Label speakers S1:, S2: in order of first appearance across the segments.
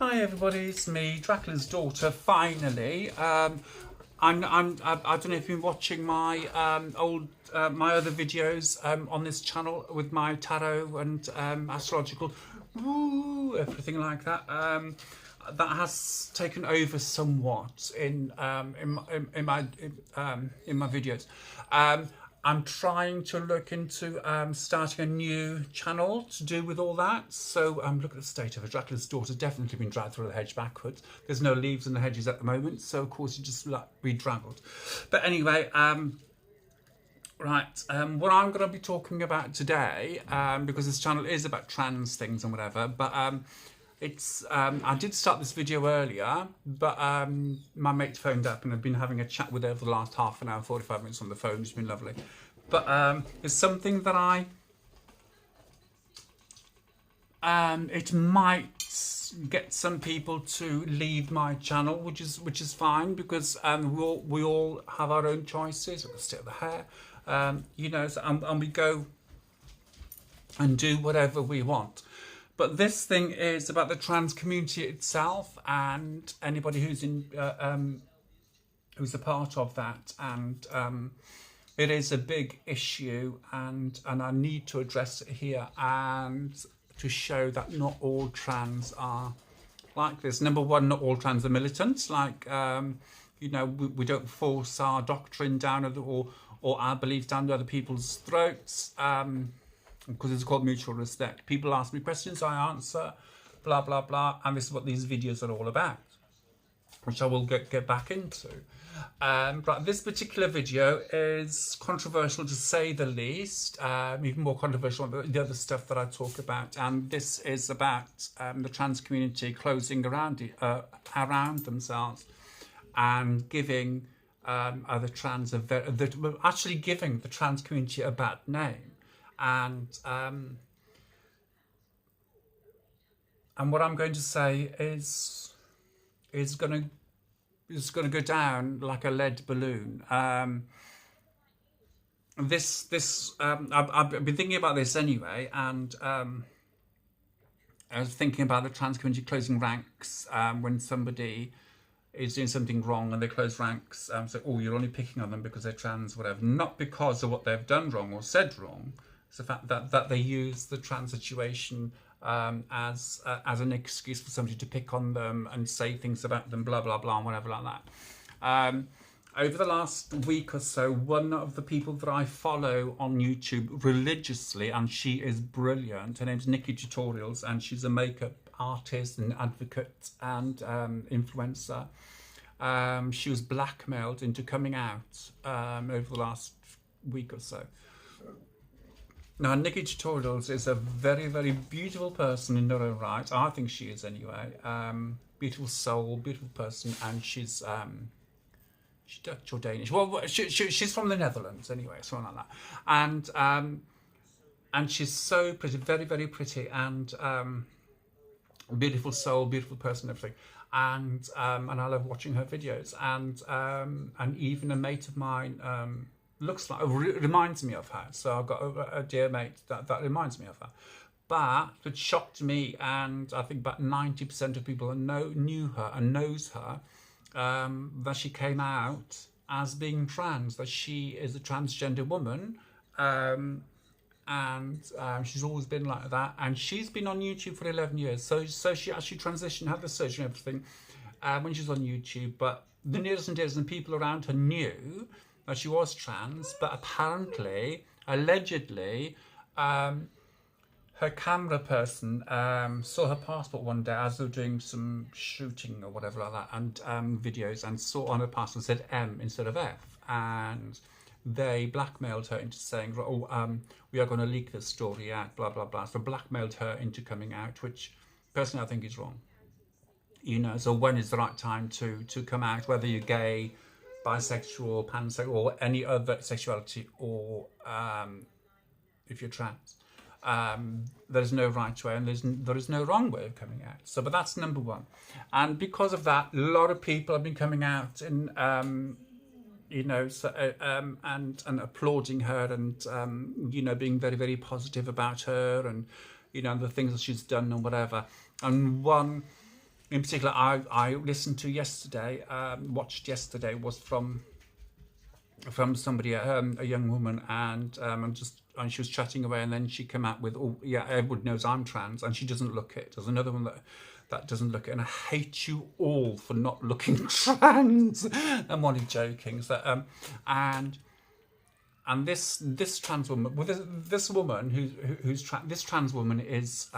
S1: Hi everybody, it's me, Dracula's daughter. Finally, I don't know if you've been watching my my other videos on this channel with my tarot and astrological, everything like that. That has taken over somewhat in my videos. I'm trying to look into starting a new channel to do with all that. So look at the state of it. Dracula's daughter definitely been dragged through the hedge backwards. There's no leaves in the hedges at the moment, so of course you just be draggled. But anyway, right, what I'm going to be talking about today, because this channel is about trans things and whatever, but it's I did start this video earlier, but my mate phoned up and I've been having a chat with her for the last half an hour, 45 minutes on the phone. It's been lovely. But it's something that it might get some people to leave my channel, which is fine, because we all have our own choices. We can stay with the hair, you know, so, and we go and do whatever we want. But this thing is about the trans community itself and anybody who's who's a part of that, and it is a big issue, and I need to address it here and to show that not all trans are like this. Number one, not all trans are militants. Like you know, we don't force our doctrine down or our beliefs down to other people's throats. Because it's called mutual respect. People ask me questions, I answer, blah, blah, blah. And this is what these videos are all about, which I will get back into. But this particular video is controversial, to say the least, even more controversial than the other stuff that I talk about. And this is about the trans community closing around themselves and giving other trans, actually giving the trans community a bad name. And what I'm going to say is going to go down like a lead balloon. I've been thinking about this anyway, and I was thinking about the trans community closing ranks when somebody is doing something wrong and they close ranks. So, oh, you're only picking on them because they're trans, whatever. Not because of what they've done wrong or said wrong. It's the fact that they use the trans situation as an excuse for somebody to pick on them and say things about them, blah, blah, blah, and whatever like that. Over the last week or so, one of the people that I follow on YouTube religiously, and she is brilliant, her name's Nikki Tutorials, and she's a makeup artist and advocate and influencer. She was blackmailed into coming out over the last week or so. Now, Nikki Tutorials is a very, very beautiful person in her own right. I think she is anyway. Beautiful soul, beautiful person, and she's Dutch or Danish. Well, she's from the Netherlands anyway, something like that. And she's so pretty, very, very pretty, and beautiful soul, beautiful person, everything. And I love watching her videos. And even a mate of mine looks like, reminds me of her. So I've got a dear mate that reminds me of her. But it shocked me, and I think about 90% of people knew her and knows her, that she came out as being trans, that she is a transgender woman, and she's always been like that. And she's been on YouTube for 11 years. So she actually transitioned, had the surgery and everything when she was on YouTube. But the nearest and dearest and people around her knew that she was trans, but apparently, allegedly, her camera person saw her passport one day as they were doing some shooting or whatever like that, and videos, and saw on her passport said M instead of F, and they blackmailed her into saying, oh, we are going to leak this story out, blah, blah, blah. So blackmailed her into coming out, which personally I think is wrong. You know, so when is the right time to come out, whether you're gay, bisexual, pansexual, or any other sexuality, or if you're trans. There's no right way, and there is no wrong way of coming out. So, but that's number one. And because of that, a lot of people have been coming out and you know, so, and applauding her, and you know, being very, very positive about her, and you know, the things that she's done and whatever. And one in particular, I listened to yesterday, watched yesterday, was from somebody, a young woman, and she was chatting away, and then she came out with, oh yeah, everyone knows I'm trans, and she doesn't look it. There's another one that doesn't look it, and I hate you all for not looking trans. I'm only joking. So and this trans woman, well, this woman this trans woman is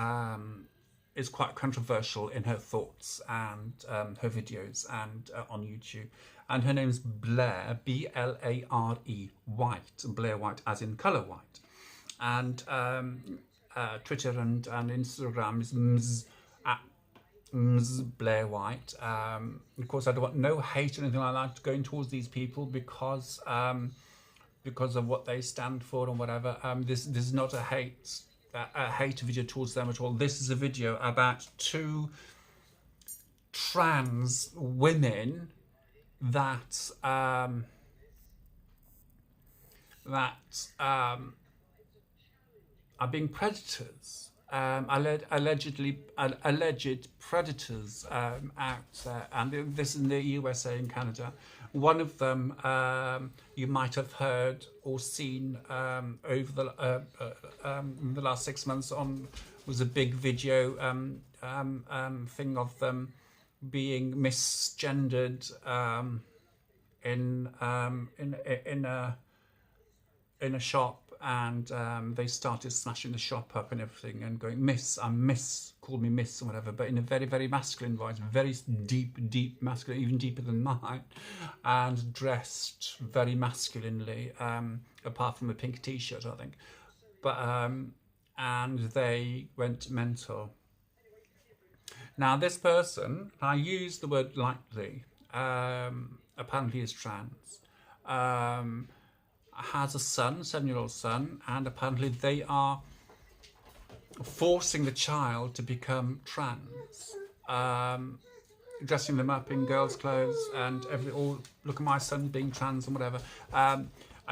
S1: quite controversial in her thoughts and her videos and on YouTube. And her name's Blair, B-L-A-R-E, White, Blair White, as in colour white. And Twitter and Instagram is Ms. Blair White. Of course, I don't want no hate or anything like that going towards these people because of what they stand for and whatever. This is not a hate video towards them at all. This is a video about two trans women that are being predators, alleged predators out there, and this in the USA and Canada. One of them you might have heard or seen over the last 6 months was a big video thing of them being misgendered in a shop, and they started smashing the shop up and everything and going, Miss, I'm Miss, call me Miss or whatever, but in a very, very masculine voice, very deep masculine, even deeper than mine, and dressed very masculinely, apart from a pink t-shirt, I think. But and they went mental. Now, this person, I use the word lightly, apparently is trans, has a son, 7-year-old son, and apparently they are forcing the child to become trans, dressing them up in girls' clothes and look at my son being trans and whatever.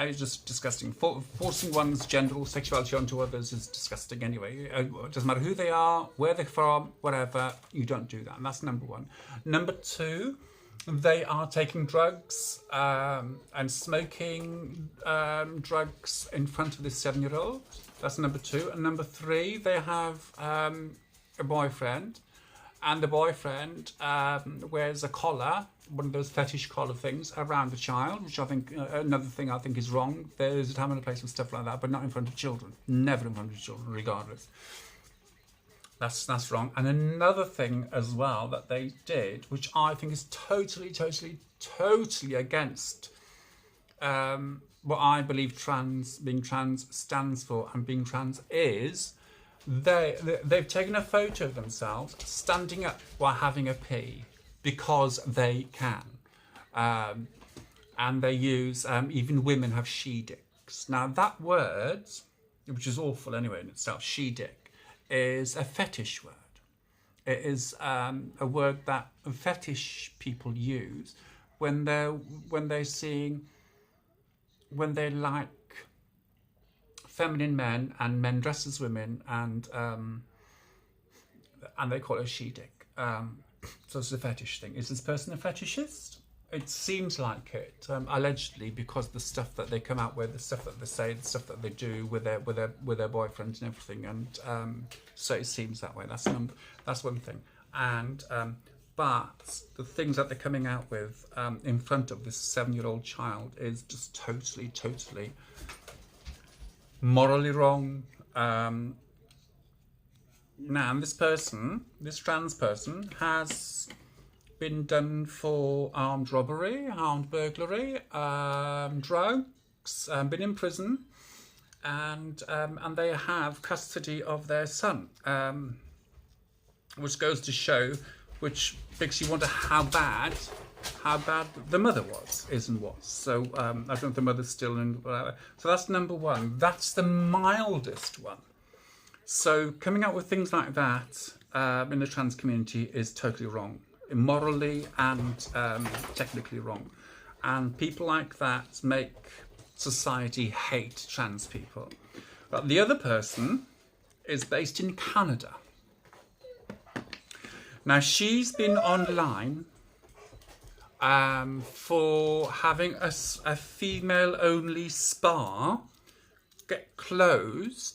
S1: It's just disgusting. Forcing one's gender or sexuality onto others is disgusting anyway. It doesn't matter who they are, where they're from, whatever, you don't do that. And that's number one. Number two, they are taking drugs and smoking drugs in front of this 7-year-old. That's number two. And number three, they have a boyfriend, and the boyfriend wears a collar, one of those fetish collar things, around the child, which I think, another thing I think is wrong. There is a time and a place for stuff like that, but not in front of children. Never in front of children, regardless. That's wrong. And another thing as well that they did, which I think is totally against what I believe being trans stands for, and being trans is, they've taken a photo of themselves standing up while having a pee because they can. And they use, even women have she-dicks. Now that word, which is awful anyway in itself, she-dick, is a fetish word. It is a word that fetish people use when they like feminine men and men dressed as women, and they call it a she-dick. So it's a fetish thing. Is this person a fetishist? It seems like it, allegedly, because the stuff that they come out with, the stuff that they say, the stuff that they do with their boyfriends and everything, and so it seems that way. That's one thing. And but the things that they're coming out with in front of this 7-year-old child is just totally morally wrong. Now, this trans person, has been done for armed robbery, armed burglary, drugs, been in prison, and they have custody of their son, which goes to show, which makes you wonder how bad the mother was. So I don't know if the mother's still in, whatever. So that's number one. That's the mildest one. So coming out with things like that in the trans community is totally wrong, immorally and technically wrong. And people like that make society hate trans people. But the other person is based in Canada. Now, she's been online for having a female-only spa get closed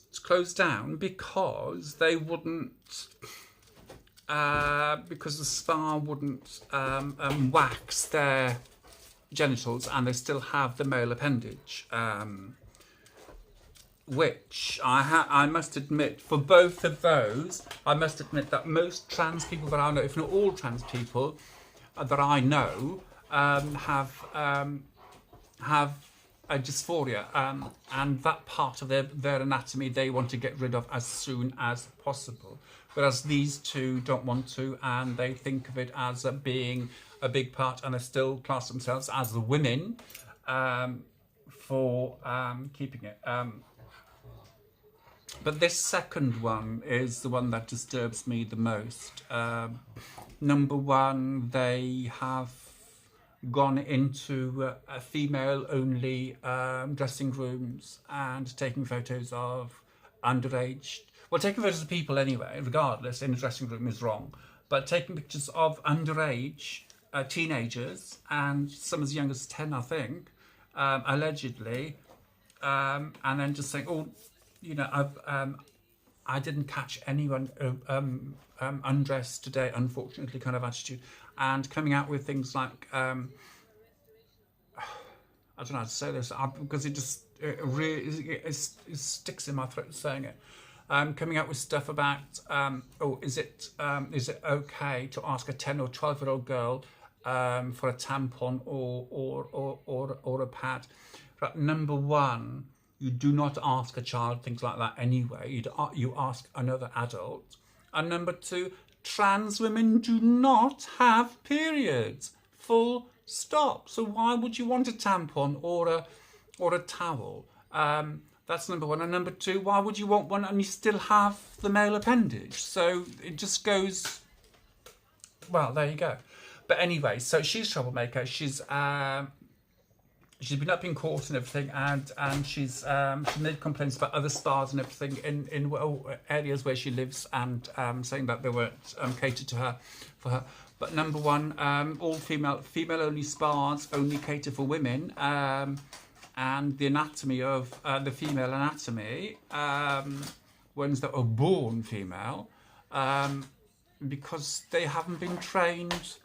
S1: down because they wouldn't, because the spa wouldn't wax their genitals, and they still have the male appendage. Which I must admit, for both of those, I must admit that most trans people that I know, if not all trans people that I know, have a dysphoria, and that part of their anatomy they want to get rid of as soon as possible. Whereas these two don't want to, and they think of it as being a big part, and they still class themselves as the women for keeping it. But this second one is the one that disturbs me the most. Number one, they have gone into female-only dressing rooms and taking photos of underage. Well, taking photos of people anyway, regardless, in a dressing room is wrong. But taking pictures of underage teenagers, and some as young as 10, I think, allegedly, and then just saying, oh, you know, I didn't catch anyone undressed today, unfortunately, kind of attitude, and coming out with things like, I don't know how to say this, because it really sticks in my throat saying it. Coming out with stuff about, oh, is it okay to ask a 10 or 12-year-old girl for a tampon or a pad? But number one, you do not ask a child things like that anyway. You ask another adult. And number two, trans women do not have periods. Full stop. So why would you want a tampon or a towel? That's number one. And number two, why would you want one and you still have the male appendage? So it just goes, well, there you go. But anyway, so she's a troublemaker. She's been up in court and everything, and she's made complaints about other spas and everything in areas where she lives, and saying that they weren't catered to her for her. But number one, all female only spas only cater for women, and the anatomy of the female anatomy, ones that are born female, because they haven't been trained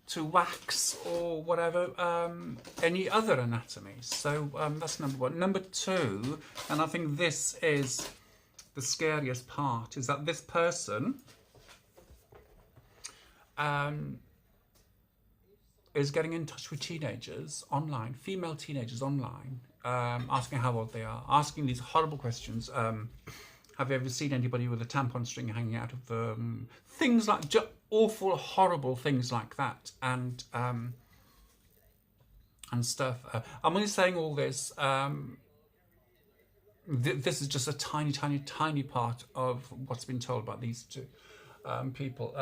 S1: to wax or whatever, any other anatomy. So that's number one. Number two, and I think this is the scariest part, is that this person is getting in touch with teenagers online, female teenagers online, asking how old they are, asking these horrible questions. Have you ever seen anybody with a tampon string hanging out of them? Things like awful, horrible things like that, and stuff. I'm only saying all this. This is just a tiny, tiny, tiny part of what's been told about these two people.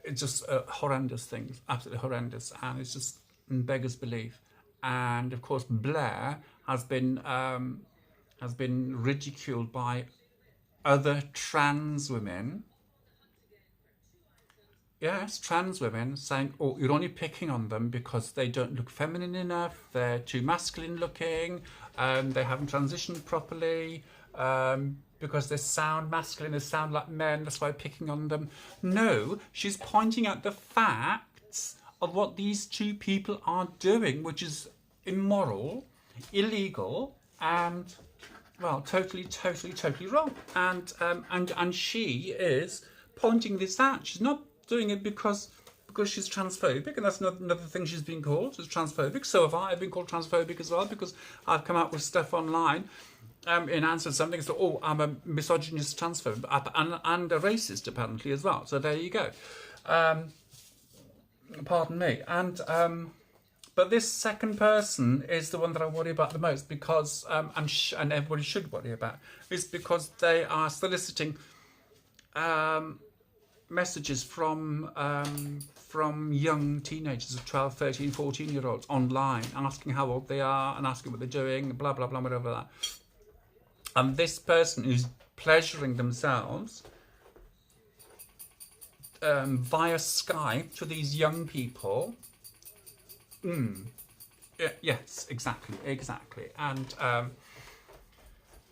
S1: It's just horrendous things, absolutely horrendous, and it's just beggars belief. And of course, Blair has been ridiculed by other trans women. Yes, trans women saying, oh, you're only picking on them because they don't look feminine enough, they're too masculine looking, they haven't transitioned properly, because they sound masculine, they sound like men, that's why I'm picking on them. No, she's pointing out the facts of what these two people are doing, which is immoral, illegal, and, well, totally, totally, totally wrong. And she is pointing this out. She's not doing it because she's transphobic, and that's another thing she's been called, is transphobic. So have I. I've been called transphobic as well, because I've come out with stuff online in answer to something. So, oh, I'm a misogynist transphobe and a racist, apparently, as well. So there you go. Pardon me. And but this second person is the one that I worry about the most, because and everybody should worry about, is because they are soliciting messages from young teenagers of 12, 13, 14-year-olds online, asking how old they are and asking what they're doing, blah, blah, blah, whatever that. And this person is pleasuring themselves via Skype to these young people. Yes, exactly, and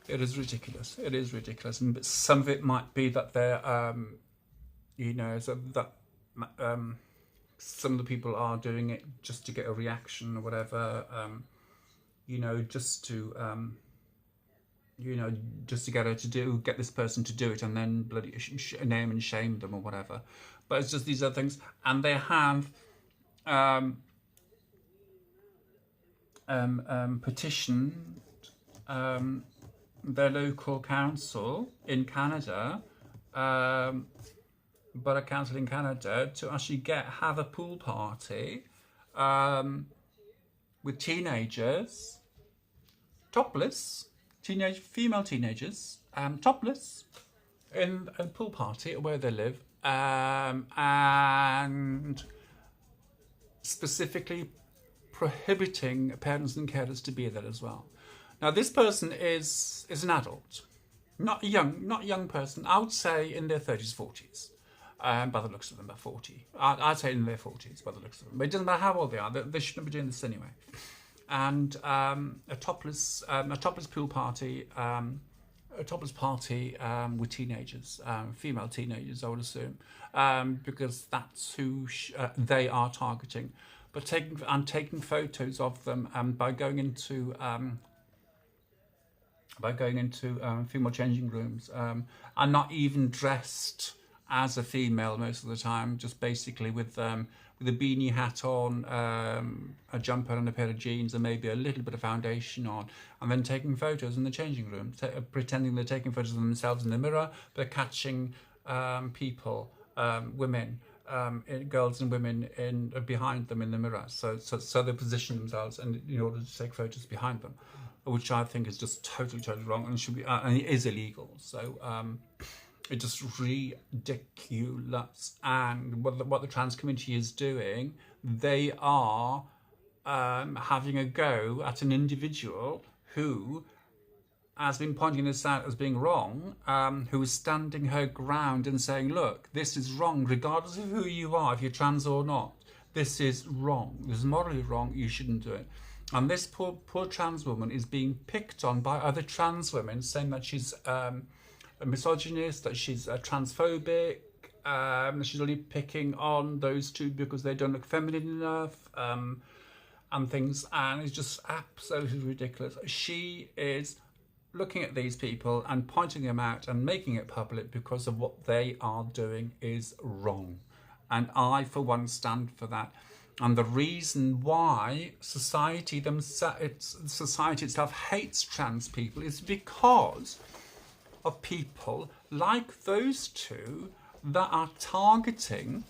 S1: it is ridiculous. It is ridiculous, and some of it might be that they're, so that some of the people are doing it just to get a reaction or whatever, just to, just to get this person to do it, and then bloody name and shame them or whatever. But it's just these other things, and they have petitioned their local council in Canada, Borough Council in Canada, to actually have a pool party with teenagers, topless, female teenagers, topless, in a pool party where they live, and specifically prohibiting parents and carers to be there as well. Now, this person is an adult, not a young person. I would say in their 30s, 40s. By the looks of them, about 40. I'd say in their 40s, by the looks of them. But it doesn't matter how old they are. They shouldn't be doing this anyway. And a topless pool party, with teenagers, female teenagers, I would assume, because that's who they are targeting. But taking photos of them by going into female changing rooms, and not even dressed as a female most of the time, just basically with a beanie hat on, a jumper and a pair of jeans, and maybe a little bit of foundation on, and then taking photos in the changing room, pretending they're taking photos of themselves in the mirror, but catching people, women, girls and women behind them in the mirror, so they position themselves and in order to take photos behind them, which I think is just totally wrong, and should be, and it is illegal. So it's just ridiculous. And what the trans community is doing, they are having a go at an individual who has been pointing this out as being wrong, who is standing her ground and saying, look, this is wrong, regardless of who you are, if you're trans or not. This is wrong. This is morally wrong. You shouldn't do it. And this poor trans woman is being picked on by other trans women, saying that she's a misogynist, that she's transphobic, that she's only picking on those two because they don't look feminine enough, and things. And it's just absolutely ridiculous. She is looking at these people and pointing them out and making it public because of what they are doing is wrong. And I, for one, stand for that. And the reason why society itself hates trans people is because of people like those two that are targeting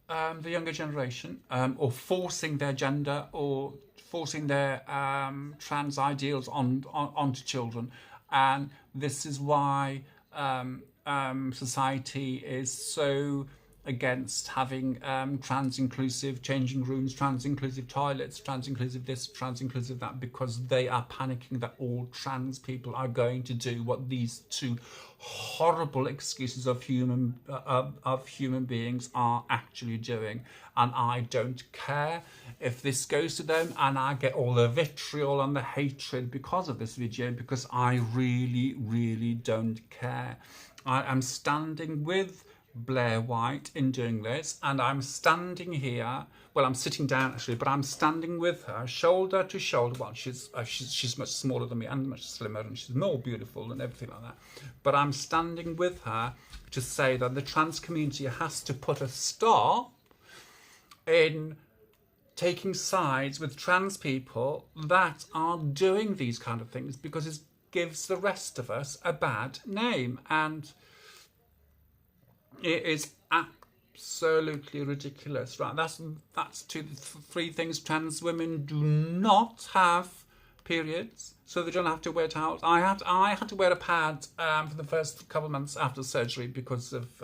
S1: the younger generation, or forcing their gender or forcing their trans ideals onto children. And this is why society is so against having trans-inclusive changing rooms, trans-inclusive toilets, trans-inclusive this, trans-inclusive that, because they are panicking that all trans people are going to do what these two horrible excuses of human beings are actually doing. And I don't care if this goes to them and I get all the vitriol and the hatred because of this video, because I really, really don't care. I am standing with Blair White in doing this, and I'm standing here, well, I'm sitting down actually, but I'm standing with her shoulder to shoulder. Well, she's much smaller than me and much slimmer, and she's more beautiful and everything like that, but I'm standing with her to say that the trans community has to put a stop in taking sides with trans people that are doing these kind of things, because it gives the rest of us a bad name. And it is absolutely ridiculous, right? That's three things. Trans women do not have periods, so they don't have to wear towels. I had to wear a pad for the first couple of months after surgery because of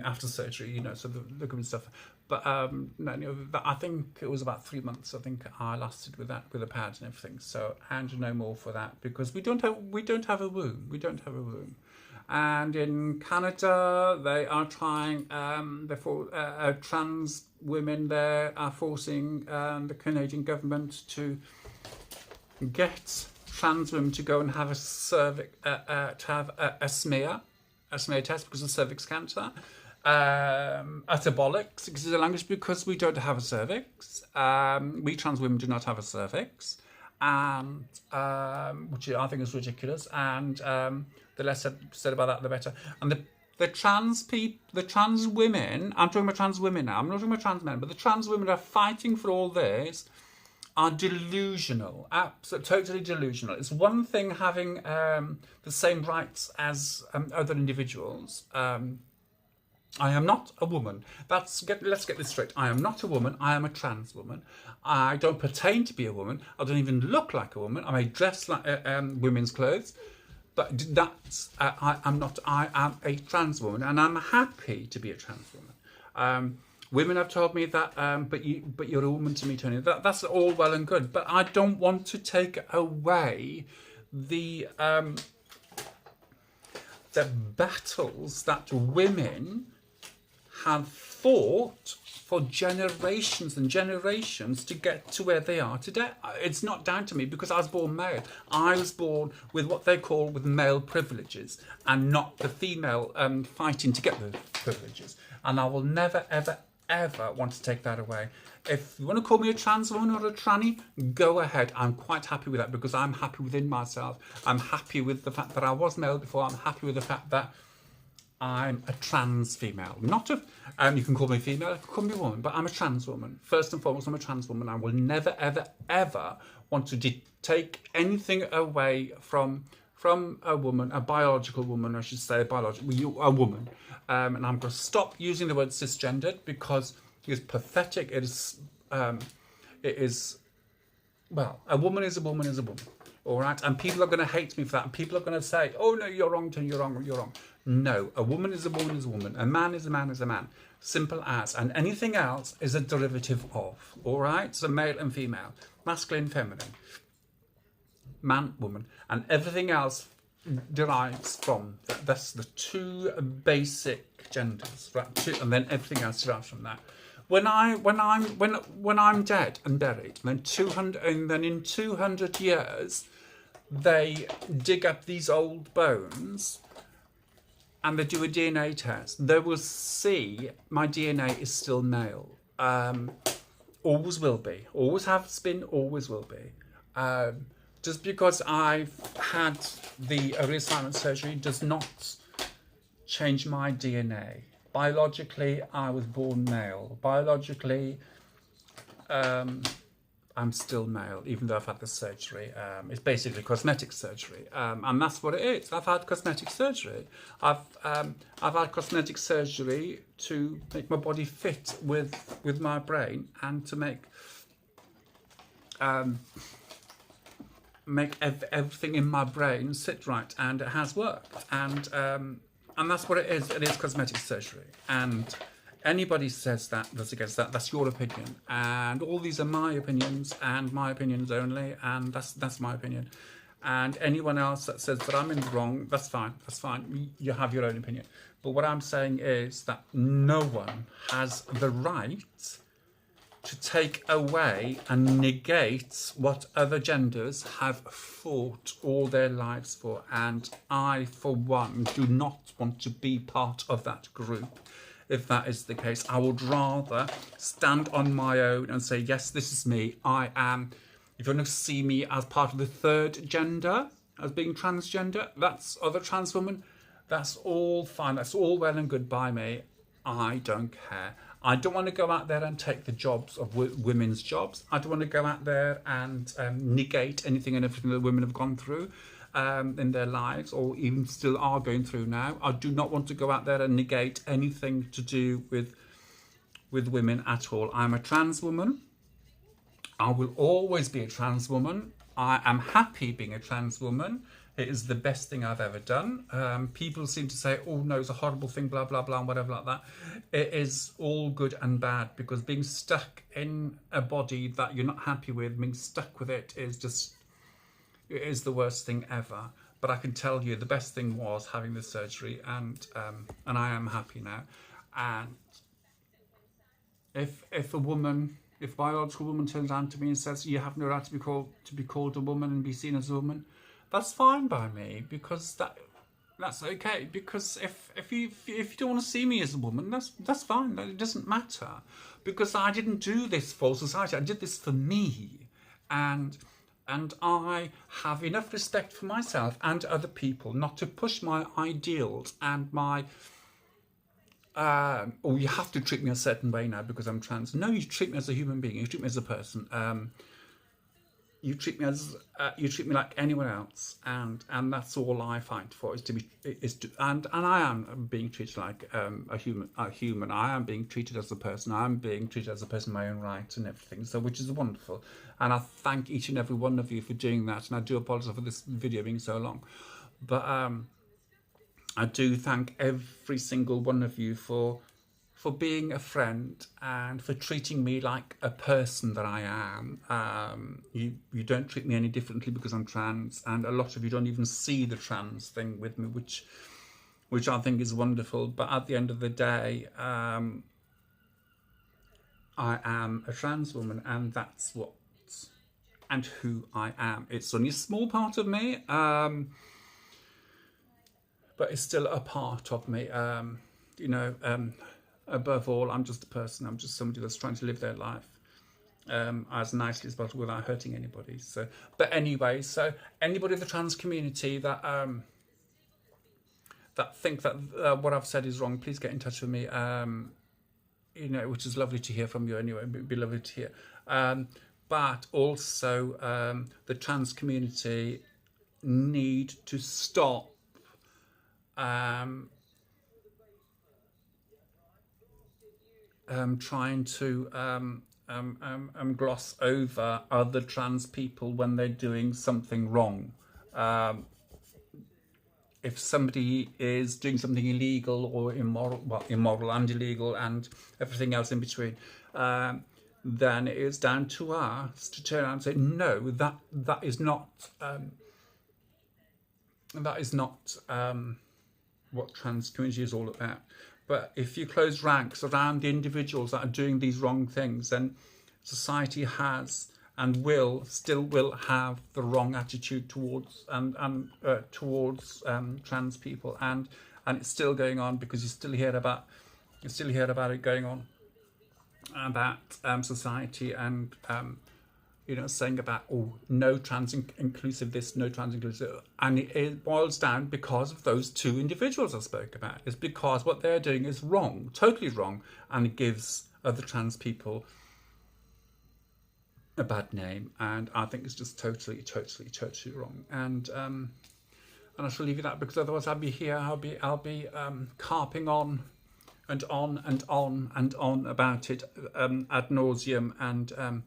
S1: after surgery, you know, so the good stuff. But I think it was about 3 months. I think I lasted with that, with a pad and everything. So, and no more for that, because we don't have a womb. We don't have a womb. And in Canada, they are trying, trans women there are forcing the Canadian government to get trans women to go and have a smear test because of cervix cancer. Utter bollocks, because the language, because we don't have a cervix. We trans women do not have a cervix, and which I think is ridiculous. And the less said about that, the better. And the trans women, I'm talking about trans women now, I'm not talking about trans men, but the trans women are fighting for all this are delusional, absolutely, totally delusional. It's one thing having the same rights as other individuals. I am not a woman. Let's get this straight. I am not a woman. I am a trans woman. I don't pertain to be a woman. I don't even look like a woman. I may dress like women's clothes, but that's I'm not. I am a trans woman, and I'm happy to be a trans woman. Women have told me that, but you're a woman to me, Tony. That's all well and good, but I don't want to take away the battles that women have fought for generations and generations to get to where they are today. It's not down to me because I was born male. I was born with what they call with male privileges and not the female fighting to get those privileges. And I will never, ever, ever want to take that away. If you want to call me a trans woman or a tranny, go ahead. I'm quite happy with that because I'm happy within myself. I'm happy with the fact that I was male before. I'm happy with the fact that I'm a trans female. Not a, you can call me female, you can call me a woman, but I'm a trans woman. First and foremost, I'm a trans woman. I will never, ever, ever want to take anything away from a woman, a biological woman, I should say, a woman. And I'm going to stop using the word cisgendered because it's pathetic. It is, well, a woman is a woman is a woman. All right, and people are going to hate me for that, and people are going to say, "Oh no, you're wrong, Tony. You're wrong. You're wrong." No, a woman is a woman is a woman. A man is a man is a man. Simple as, and anything else is a derivative of. All right, so male and female, masculine, feminine, man, woman, and everything else derives from that. That's the two basic genders, right? And then everything else derives from that. When I'm dead and buried, and then in 200 years, they dig up these old bones and they do a DNA test. They will see my DNA is still male. Always will be. Always has been. Always will be. Just because I've had the reassignment surgery does not change my DNA. Biologically, I was born male. Biologically, I'm still male, even though I've had the surgery. It's basically cosmetic surgery, and that's what it is. I've had cosmetic surgery. I've had cosmetic surgery to make my body fit with my brain and to make everything in my brain sit right, and it has worked. And that's what it is. It is cosmetic surgery. And anybody says that's against that, that's your opinion. And all these are my opinions and my opinions only. And that's my opinion. And anyone else that says that I'm in the wrong, that's fine. That's fine. You have your own opinion. But what I'm saying is that no one has the right to take away and negate what other genders have fought all their lives for. And I, for one, do not want to be part of that group. If that is the case, I would rather stand on my own and say, yes, this is me. I am, if you want to see me as part of the third gender, as being transgender, that's other trans woman, that's all fine. That's all well and good by me. I don't care. I don't want to go out there and take the jobs of women's jobs. I don't want to go out there and negate anything and everything that women have gone through in their lives, or even still are going through now. I do not want to go out there and negate anything to do with women at all. I'm a trans woman. I will always be a trans woman. I am happy being a trans woman. It is the best thing I've ever done. People seem to say, oh no, it's a horrible thing, blah, blah, blah, and whatever like that. It is all good and bad, because being stuck in a body that you're not happy with, being stuck with it is just, it is the worst thing ever. but I can tell you the best thing was having the surgery, and I am happy now. And if a woman, if a biological woman turns around to me and says you have no right to be called a woman and be seen as a woman, that's fine by me, because that's okay. Because if you don't want to see me as a woman, that's fine. It doesn't matter, because I didn't do this for society. I did this for me, and I have enough respect for myself and other people not to push my ideals and my or you have to treat me a certain way now because I'm trans. No, you treat me as a human being. You treat me as a person. You treat me like anyone else, and that's all I fight for, and I am being treated like a human. I am being treated as a person. I am being treated as a person in my own right and everything. So, which is wonderful, and I thank each and every one of you for doing that. And I do apologise for this video being so long, but I do thank every single one of you for being a friend and for treating me like a person that I am. You don't treat me any differently because I'm trans, and a lot of you don't even see the trans thing with me, which I think is wonderful. But at the end of the day, I am a trans woman, and that's what and who I am. It's only a small part of me, but it's still a part of me. Above all, I'm just a person. I'm just somebody that's trying to live their life as nicely as possible without hurting anybody. So, but anyway, so anybody in the trans community that think that what I've said is wrong, please get in touch with me. Which is lovely to hear from you anyway. It'd be lovely to hear. But also, the trans community need to stop trying to gloss over other trans people when they're doing something wrong. If somebody is doing something illegal or immoral and illegal and everything else in between, then it is down to us to turn around and say, no, that is not what trans community is all about. But if you close ranks around the individuals that are doing these wrong things, then society has and will have the wrong attitude towards trans people, and it's still going on, because you still hear about it going on about society and saying about no trans inclusive this, no trans inclusive, and it boils down because of those two individuals I spoke about. It's because what they're doing is wrong, totally wrong, and it gives other trans people a bad name, and I think it's just totally wrong. And I shall leave you that, because otherwise I'll be carping on and on about it ad nauseum, and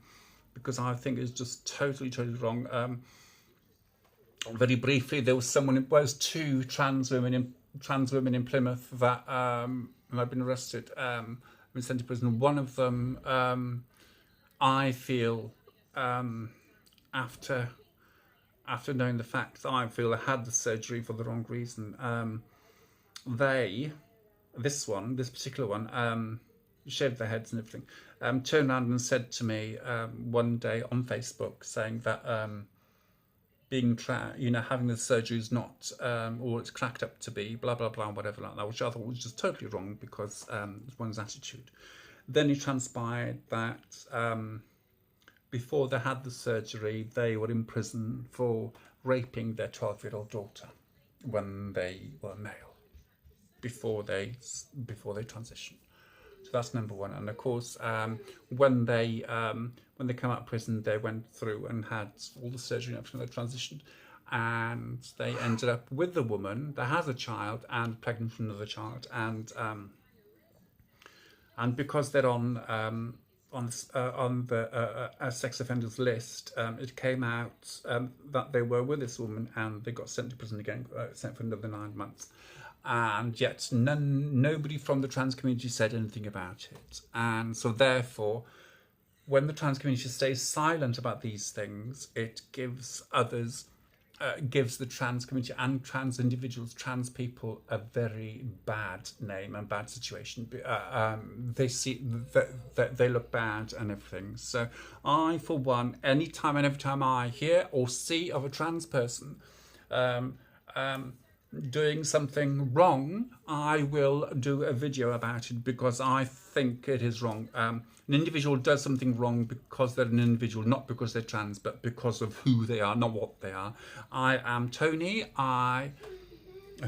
S1: because I think it's just totally wrong. Very briefly, there was two trans women in Plymouth that have been arrested, been sent to prison. One of them, I feel, after knowing the facts, I feel had the surgery for the wrong reason. This particular one, shaved their heads and everything, turned around and said to me one day on Facebook, saying that having the surgery is not all it's cracked up to be, blah blah blah, whatever like that, which I thought was just totally wrong, because it's one's attitude. Then it transpired that before they had the surgery, they were in prison for raping their 12-year-old daughter when they were male, before they transitioned. So that's number one. And of course, when they came out of prison, they went through and had all the surgery after they transitioned, and they ended up with a woman that has a child and pregnant with another child, and because they're on the sex offenders list, it came out that they were with this woman, and they got sent to prison again, sent for another 9 months. And yet nobody from the trans community said anything about it. And so therefore, when the trans community stays silent about these things, it gives others gives the trans community and trans individuals, trans people, a very bad name and bad situation. They see that they look bad and everything. So I, for one, anytime and every time I hear or see of a trans person doing something wrong, I will do a video about it, because I think it is wrong. An individual does something wrong because they're an individual, not because they're trans, but because of who they are, not what they are. I am Tony.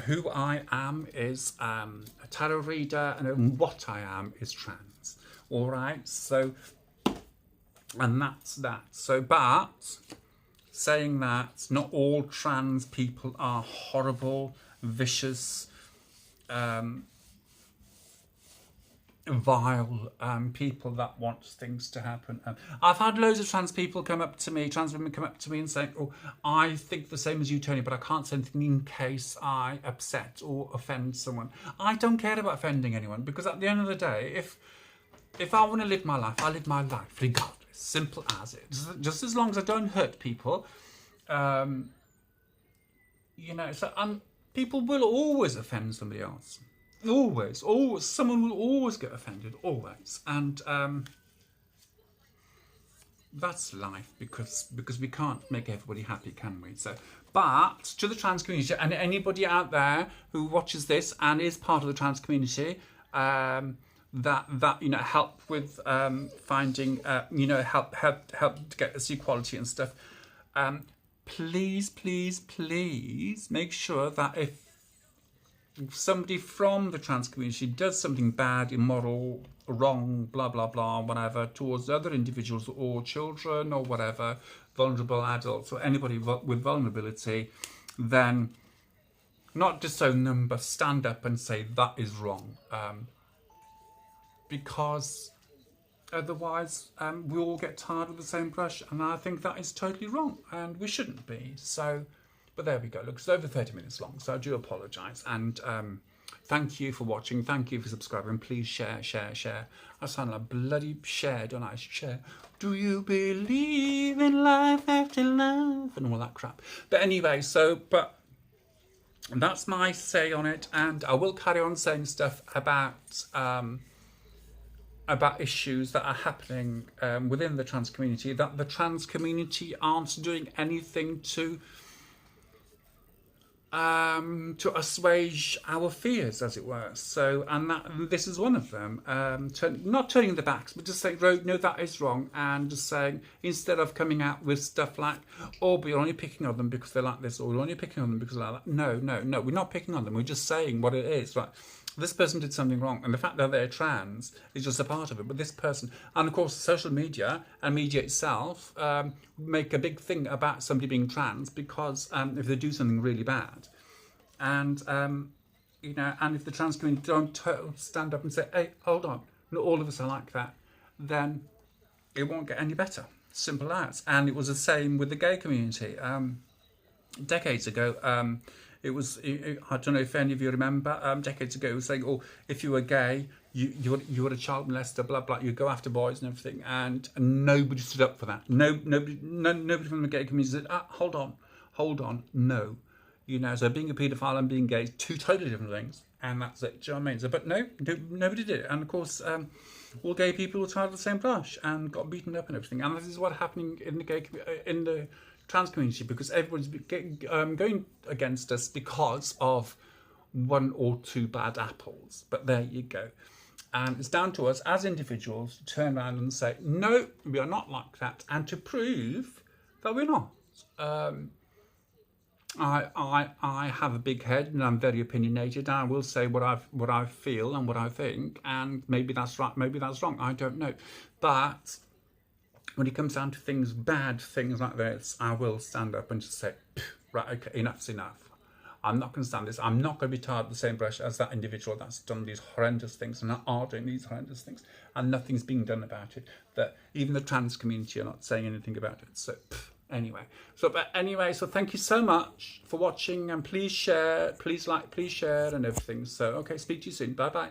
S1: Who I am is a tarot reader, and what I am is trans. All right. So, and that's that. So, but saying that, not all trans people are horrible, vicious, vile people that want things to happen. I've had loads of trans people come up to me, trans women come up to me and say, oh, I think the same as you, Tony, but I can't say anything in case I upset or offend someone. I don't care about offending anyone, because at the end of the day, if I want to live my life, I live my life regardless. Simple as it. Just as long as I don't hurt people, you know. So people will always offend somebody else. Always, someone will always get offended, always, and that's life, because we can't make everybody happy, can we? So, but to the trans community and anybody out there who watches this and is part of the trans community, that you know, help with finding you know, help to get this equality and stuff. Please make sure that if somebody from the trans community does something bad, immoral, wrong, blah blah blah, whatever, towards other individuals or children or whatever, vulnerable adults or anybody with vulnerability, then not disown them, but stand up and say that is wrong, because otherwise we all get tarred with the same brush, and I think that is totally wrong, and we shouldn't be. So, but there we go. Look, it's over 30 minutes long, so I do apologise. And thank you for watching. Thank you for subscribing. Please share. I sound like bloody share, don't I? Share. Do you believe in life after love? And all that crap. But anyway, but that's my say on it. And I will carry on saying stuff about issues that are happening within the trans community, that the trans community aren't doing anything to assuage our fears, as it were. So, and this is one of them. Not turning their backs, but just saying, no, that is wrong, and just saying, instead of coming out with stuff like, oh, but you're only picking on them because they're like this, or you're only picking on them because they're like that. No, we're not picking on them. We're just saying what it is. Right? This person did something wrong, and the fact that they're trans is just a part of it. But this person, and of course, social media and media itself make a big thing about somebody being trans, because if they do something really bad, and you know, and if the trans community don't stand up and say, "Hey, hold on, not all of us are like that," then it won't get any better. Simple as. And it was the same with the gay community. Decades ago, it was, I don't know if any of you remember, decades ago, it was saying, oh, if you were gay, you were a child molester, blah, blah, you go after boys and everything, and nobody stood up for that. Nobody from the gay community said, hold on, no. You know, so being a paedophile and being gay, two totally different things, and that's it, do you know what I mean? So, but no, nobody did it, and of course, all gay people were tied to the same brush and got beaten up and everything, and this is what's happening in the trans community, because everyone's going against us because of one or two bad apples. But there you go. And it's down to us as individuals to turn around and say, no, we are not like that, and to prove that we're not. I have a big head, and I'm very opinionated, and I will say what I feel and what I think, and maybe that's right, maybe that's wrong, I don't know. But when it comes down to things, bad things like this, I will stand up and just say, right, okay, enough's enough. I'm not going to stand this. I'm not going to be tarred with the same brush as that individual that's done these horrendous things and are doing these horrendous things, and nothing's being done about it. That even the trans community are not saying anything about it. So anyway, so thank you so much for watching, and please share, please like, please share, and everything. So okay, speak to you soon. Bye bye.